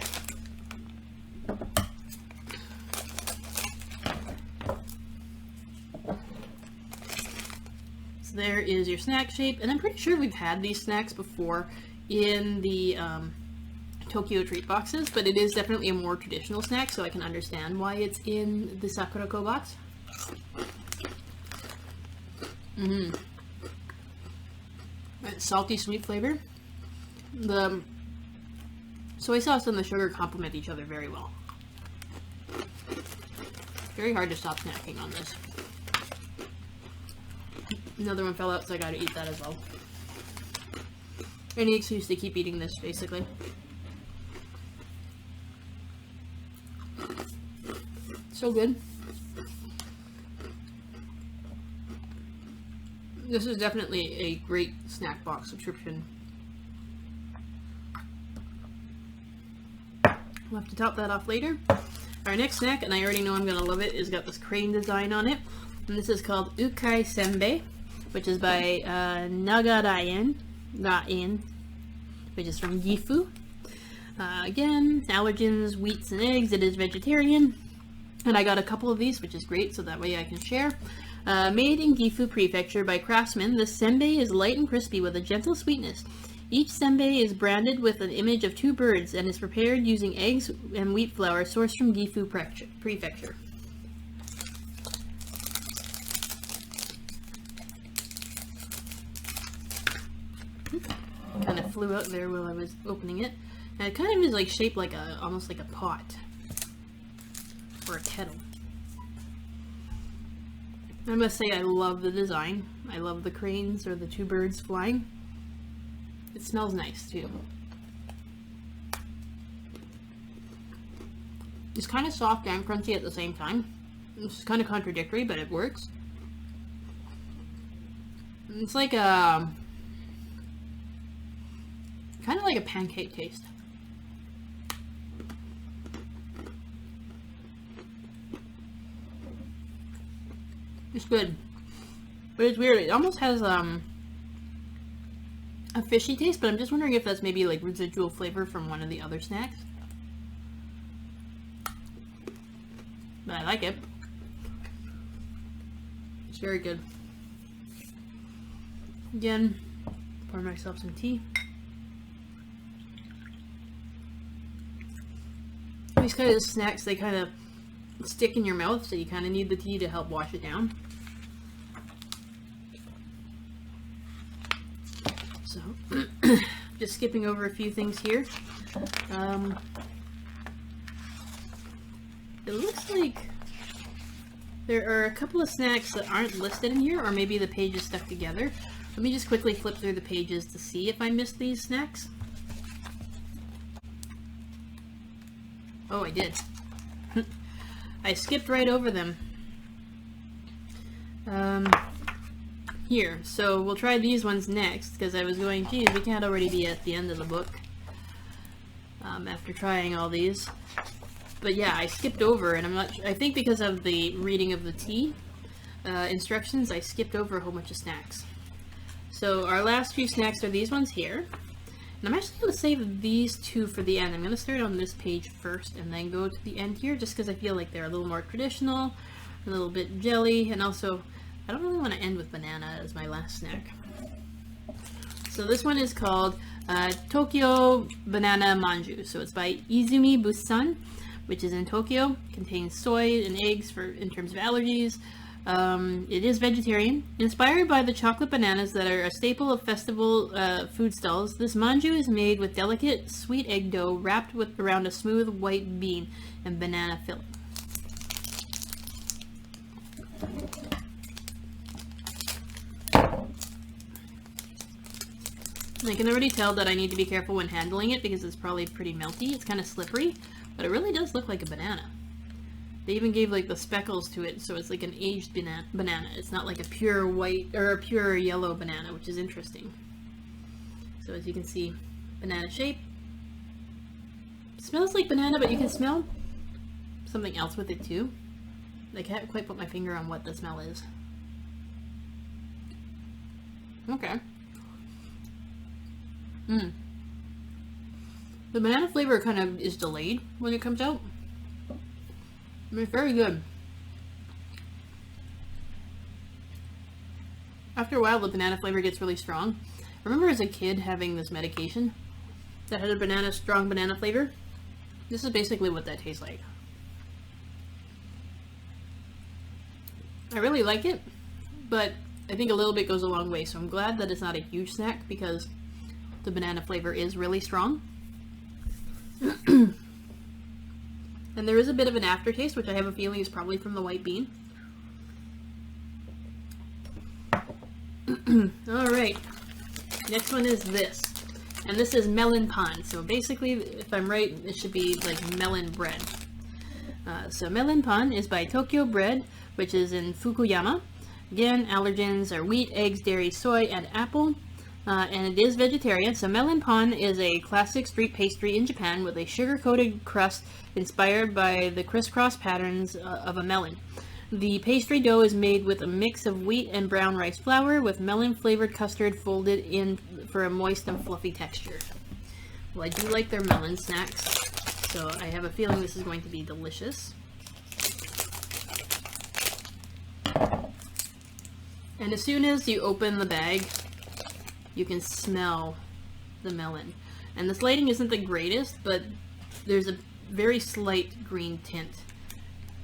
So there is your snack shape, and I'm pretty sure we've had these snacks before in the Tokyo treat boxes, but it is definitely a more traditional snack, so I can understand why it's in the Sakuraco box. That salty sweet flavor. The soy sauce and the sugar complement each other very well. Very hard to stop snacking on this. Another one fell out, so I gotta eat that as well. Any excuse to keep eating this, basically. So good. This is definitely a great snack box subscription. We'll have to top that off later. Our next snack, and I already know I'm going to love it, is got this crane design on it. And this is called Ukai Senbei, which is by Nagarayan, which is from Gifu. Again, allergens, wheats, and eggs. It is vegetarian. And I got a couple of these, which is great, so that way I can share. Made in Gifu Prefecture by craftsmen, this senbei is light and crispy with a gentle sweetness. Each senbei is branded with an image of two birds and is prepared using eggs and wheat flour sourced from Gifu Prefecture. Kind of flew out there while I was opening it. And it kind of is like shaped like almost like a pot or a kettle. I must say I love the design. I love the cranes or the two birds flying. It smells nice too. It's kind of soft and crunchy at the same time. It's kind of contradictory, but it works. It's like a kind of like a pancake taste. It's good, but it's weird. It almost has a fishy taste, but I'm just wondering if that's maybe like residual flavor from one of the other snacks. But I like it. It's very good. Again, pour myself some tea. These kind of snacks, they kind of stick in your mouth, so you kind of need the tea to help wash it down. So, just skipping over a few things here. It looks like there are a couple of snacks that aren't listed in here, or maybe the pages stuck together. Let me just quickly flip through the pages to see if I missed these snacks. Oh, I did. I skipped right over them. Here, so we'll try these ones next, because I was going, geez, we can't already be at the end of the book after trying all these. But yeah, I skipped over, and I think because of the reading of the tea instructions, I skipped over a whole bunch of snacks. So our last few snacks are these ones here, And I'm actually going to save these two for the end. I'm going to start on this page first and then go to the end here, just because I feel like they're a little more traditional, a little bit jelly, and also I don't really want to end with banana as my last snack. So this one is called Tokyo Banana Manju. So it's by Izumi Busan, which is in Tokyo. Contains soy and eggs in terms of allergies. It is vegetarian. Inspired by the chocolate bananas that are a staple of festival food stalls, this manju is made with delicate sweet egg dough wrapped around a smooth white bean and banana filling. I can already tell that I need to be careful when handling it because it's probably pretty melty. It's kind of slippery, but it really does look like a banana. They even gave like the speckles to it, so it's like an aged banana. It's not like a pure white or a pure yellow banana, which is interesting. So as you can see, banana shape. It smells like banana, but you can smell something else with it too. I can't quite put my finger on what the smell is. Okay. The banana flavor kind of is delayed when it comes out. It's very good. After a while, the banana flavor gets really strong. I remember as a kid having this medication that had a strong banana flavor. This is basically what that tastes like. I really like it, but I think a little bit goes a long way, so I'm glad that it's not a huge snack because the banana flavor is really strong. And there is a bit of an aftertaste, which I have a feeling is probably from the white bean. Alright, next one is this. And this is Melon Pond. So basically, if I'm right, it should be like melon bread. So Melon Pond is by Tokyo Bread, which is in Fukuyama. Again, allergens are wheat, eggs, dairy, soy, and apple. And it is vegetarian. So Melon Pond is a classic street pastry in Japan with a sugar-coated crust inspired by the crisscross patterns of a melon. The pastry dough is made with a mix of wheat and brown rice flour with melon-flavored custard folded in for a moist and fluffy texture. Well, I do like their melon snacks, so I have a feeling this is going to be delicious. And as soon as you open the bag, you can smell the melon. And this lighting isn't the greatest, but there's a very slight green tint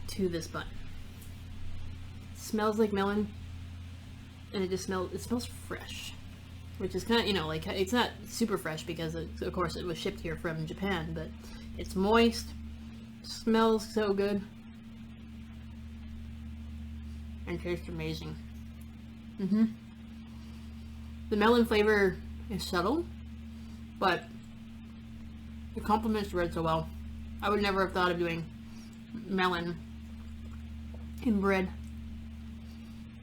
to this bun. It smells like melon, and it smells fresh, which is kind of, you know, like, it's not super fresh because of course it was shipped here from Japan, but it's moist, smells so good, and tastes amazing. The melon flavor is subtle, but it complements bread so well. I would never have thought of doing melon in bread,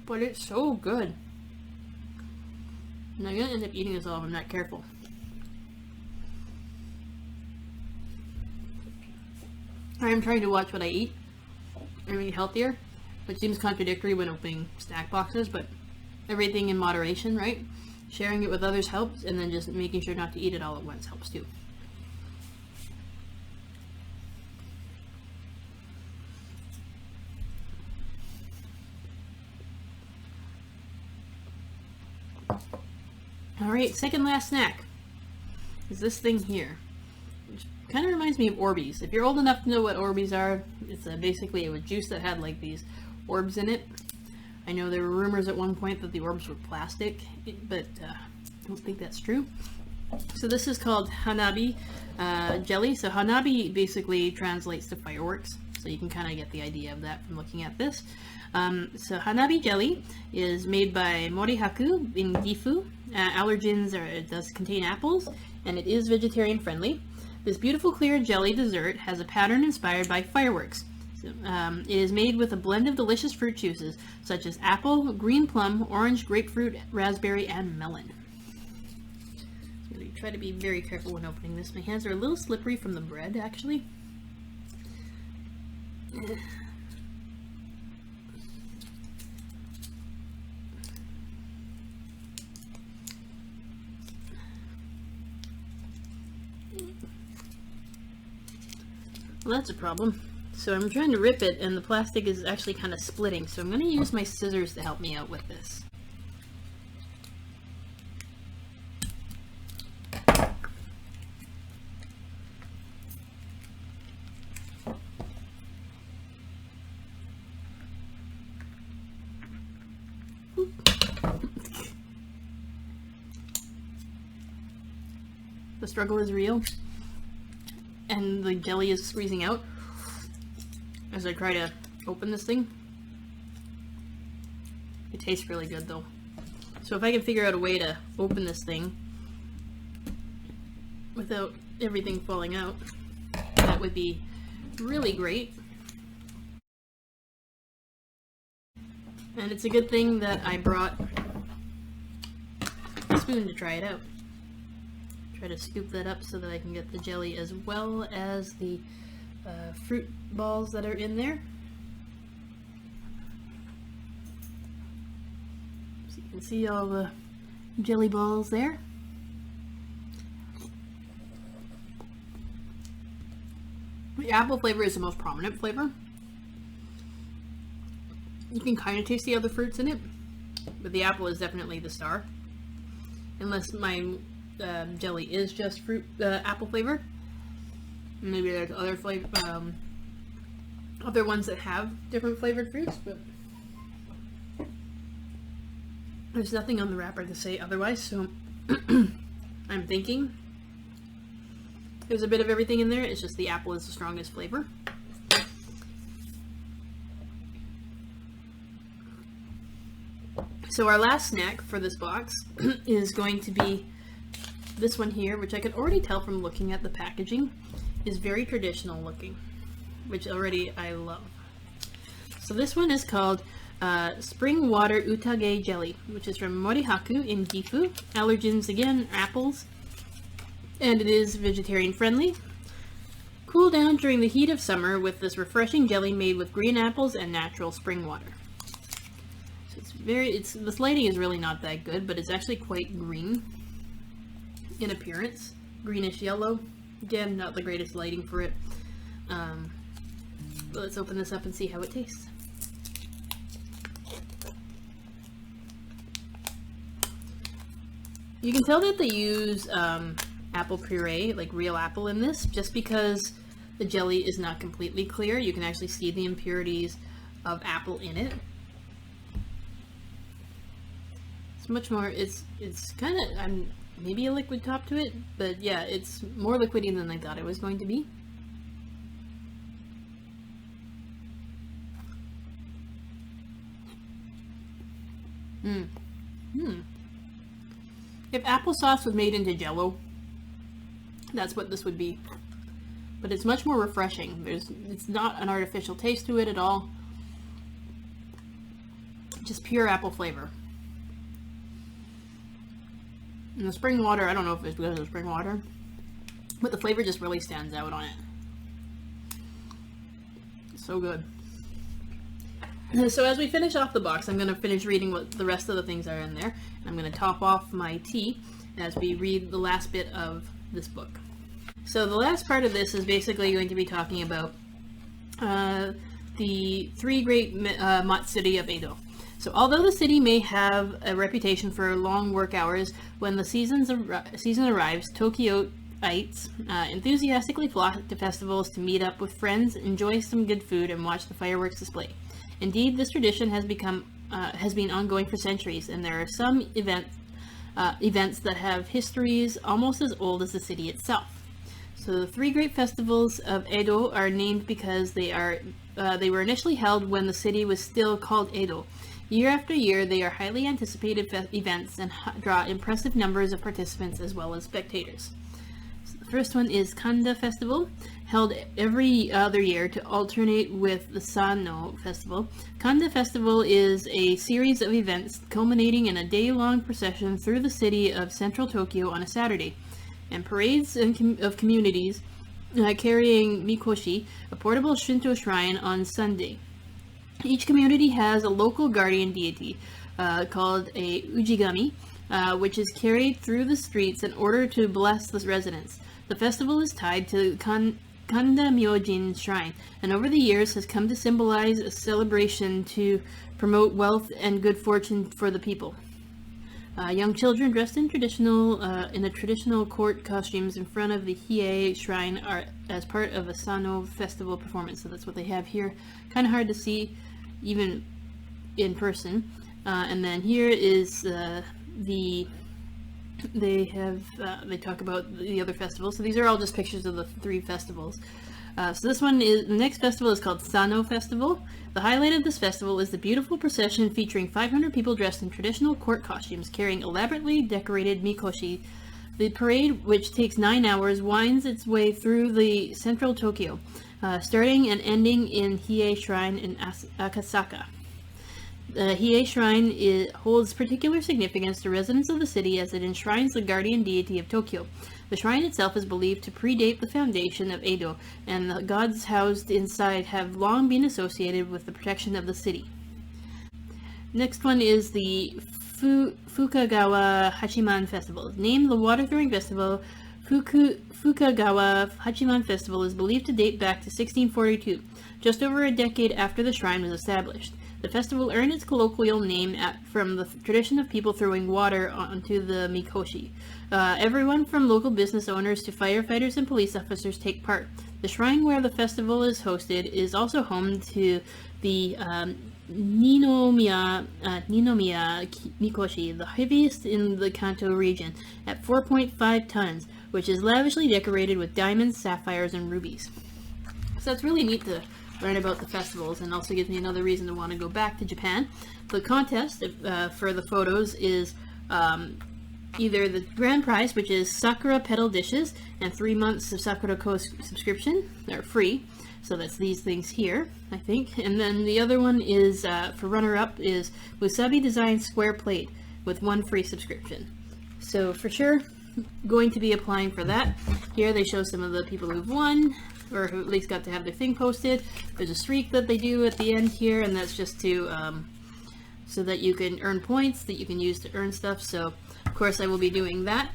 but it's so good. And I'm gonna end up eating this all if I'm not careful. I am trying to watch what I eat and eat healthier, which seems contradictory when opening snack boxes, but everything in moderation, right? Sharing it with others helps, and then just making sure not to eat it all at once helps too. Alright, second last snack is this thing here, which kind of reminds me of Orbeez. If you're old enough to know what Orbeez are, it's basically a juice that had like these orbs in it. I know there were rumors at one point that the orbs were plastic, but I don't think that's true. So this is called Hanabi Jelly. So Hanabi basically translates to fireworks, so you can kind of get the idea of that from looking at this. So Hanabi Jelly is made by Morihaku in Gifu. It does contain apples, and it is vegetarian friendly. This beautiful clear jelly dessert has a pattern inspired by fireworks. It is made with a blend of delicious fruit juices such as apple, green plum, orange, grapefruit, raspberry, and melon. I'm going to try to be very careful when opening this. My hands are a little slippery from the bread, actually. Well, that's a problem. So I'm trying to rip it, and the plastic is actually kind of splitting, so I'm going to use my scissors to help me out with this. The struggle is real, and the jelly is squeezing out as I try to open this thing. It tastes really good though. So if I can figure out a way to open this thing without everything falling out, that would be really great. And it's a good thing that I brought a spoon to try it out. Try to scoop that up so that I can get the jelly as well as the fruit balls that are in there. So you can see all the jelly balls there. The apple flavor is the most prominent flavor. You can kind of taste the other fruits in it, but the apple is definitely the star. Unless my jelly is just fruit apple flavor. Maybe there's other flavor, other ones that have different flavored fruits, but there's nothing on the wrapper to say otherwise. So I'm thinking there's a bit of everything in there. It's just the apple is the strongest flavor. So our last snack for this box is going to be this one here, which I could already tell from looking at the packaging is very traditional looking, which already I love. So this one is called Spring Water Utage Jelly, which is from Morihaku in Gifu. Allergens again, apples, and it is vegetarian friendly. Cool down during the heat of summer with this refreshing jelly made with green apples and natural spring water. So this lighting is really not that good, but it's actually quite green in appearance. Greenish yellow. Again, not the greatest lighting for it. But let's open this up and see how it tastes. You can tell that they use apple puree, like real apple in this, just because the jelly is not completely clear. You can actually see the impurities of apple in it. It's much more, it's kind of, maybe a liquid top to it, but yeah, it's more liquidy than I thought it was going to be. If applesauce was made into Jell-O, that's what this would be. But it's much more refreshing. It's not an artificial taste to it at all. Just pure apple flavor. And the spring water, I don't know if it's because of the spring water, but the flavor just really stands out on it. It's so good. So as we finish off the box, I'm going to finish reading what the rest of the things are in there. And I'm going to top off my tea as we read the last bit of this book. So the last part of this is basically going to be talking about the three great matsuri of Edo. So although the city may have a reputation for long work hours, when the season arrives, Tokyoites enthusiastically flock to festivals to meet up with friends, enjoy some good food, and watch the fireworks display. Indeed, this tradition has been ongoing for centuries, and there are some events that have histories almost as old as the city itself. So the three great festivals of Edo are named because they were initially held when the city was still called Edo. Year after year, they are highly anticipated events and draw impressive numbers of participants as well as spectators. So the first one is Kanda Festival, held every other year to alternate with the Sano Festival. Kanda Festival is a series of events culminating in a day-long procession through the city of central Tokyo on a Saturday, and parades of communities carrying mikoshi, a portable Shinto shrine, on Sunday. Each community has a local guardian deity called a ujigami, which is carried through the streets in order to bless the residents. The festival is tied to Kanda Myojin Shrine, and over the years has come to symbolize a celebration to promote wealth and good fortune for the people. Young children dressed in the traditional court costumes in front of the Hiei Shrine are as part of a Sano festival performance. So that's what they have here. Kind of hard to see even in person. And then here is they talk about the other festivals. So these are all just pictures of the 3 festivals. So this one is, the next festival is called Sano Festival. The highlight of this festival is the beautiful procession featuring 500 people dressed in traditional court costumes carrying elaborately decorated mikoshi. The parade, which takes 9 hours, winds its way through the central Tokyo, starting and ending in Hiei Shrine in Akasaka. The Hiei Shrine holds particular significance to residents of the city as it enshrines the guardian deity of Tokyo. The shrine itself is believed to predate the foundation of Edo, and the gods housed inside have long been associated with the protection of the city. Next one is the Fukagawa Hachiman Festival. Named the water throwing festival, Fukagawa Hachiman Festival is believed to date back to 1642, just over a decade after the shrine was established. The festival earned its colloquial name from the tradition of people throwing water onto the mikoshi. Everyone from local business owners to firefighters and police officers take part. The shrine where the festival is hosted is also home to the Ninomiya Mikoshi, the heaviest in the Kanto region, at 4.5 tons, which is lavishly decorated with diamonds, sapphires, and rubies. So it's really neat to learn about the festivals, and also gives me another reason to want to go back to Japan. The contest for the photos is either the grand prize, which is Sakura petal dishes, and 3 months of Sakuraco subscription. They're free, so that's these things here, I think. And then the other one is, for runner-up, is Wasabi Design Square Plate, with 1 free subscription. So for sure, going to be applying for that. Here they show some of the people who've won, or who at least got to have their thing posted. There's a streak that they do at the end here, and that's just to so that you can earn points that you can use to earn stuff. So of course I will be doing that.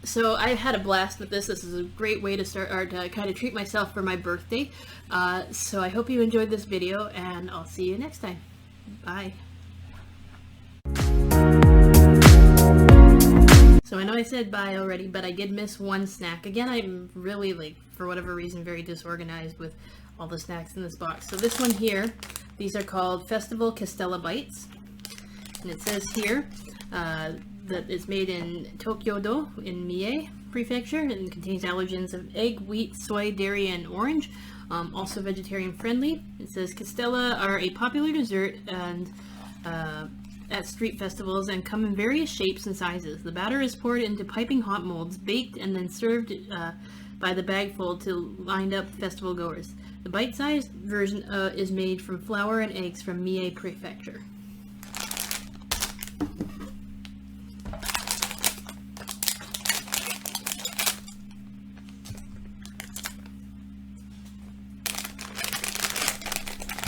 So I had a blast with this. This is a great way to start, or to kind of treat myself for my birthday. So I hope you enjoyed this video, and I'll see you next time. Bye. So I know I said bye already, but I did miss one snack. Again, I'm really, like, for whatever reason, very disorganized with all the snacks in this box. So this one here, these are called Festival Castella Bites. And it says here that it's made in Tokyo-do in Mie Prefecture, and contains allergens of egg, wheat, soy, dairy, and orange. Also vegetarian friendly. It says Castella are a popular dessert and at street festivals and come in various shapes and sizes. The batter is poured into piping hot molds, baked, and then served by the bagful to lined up festival goers. The bite-sized version is made from flour and eggs from Mie Prefecture.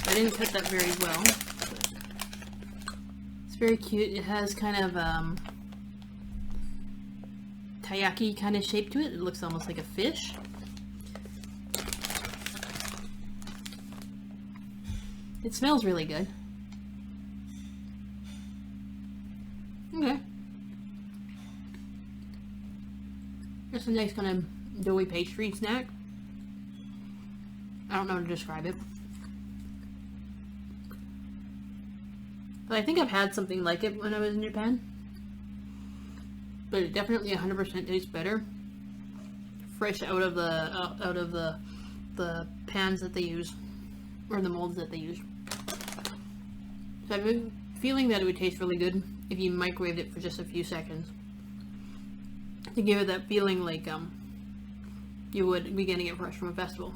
I didn't cut that very well. It's very cute. It has kind of taiyaki kind of shape to it. It looks almost like a fish. It smells really good. Okay. It's a nice kind of doughy pastry snack. I don't know how to describe it. But I think I've had something like it when I was in Japan. But it definitely 100% tastes better. Fresh out of the pans that they use, or the molds that they use. So I've been feeling that it would taste really good if you microwaved it for just a few seconds, to give it that feeling like you would be getting it fresh from a festival.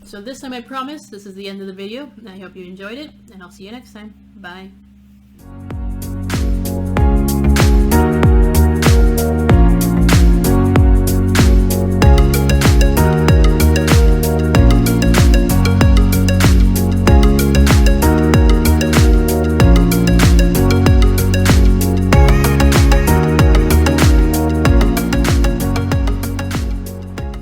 So this time I promise this is the end of the video. I hope you enjoyed it, and I'll see you next time. Bye.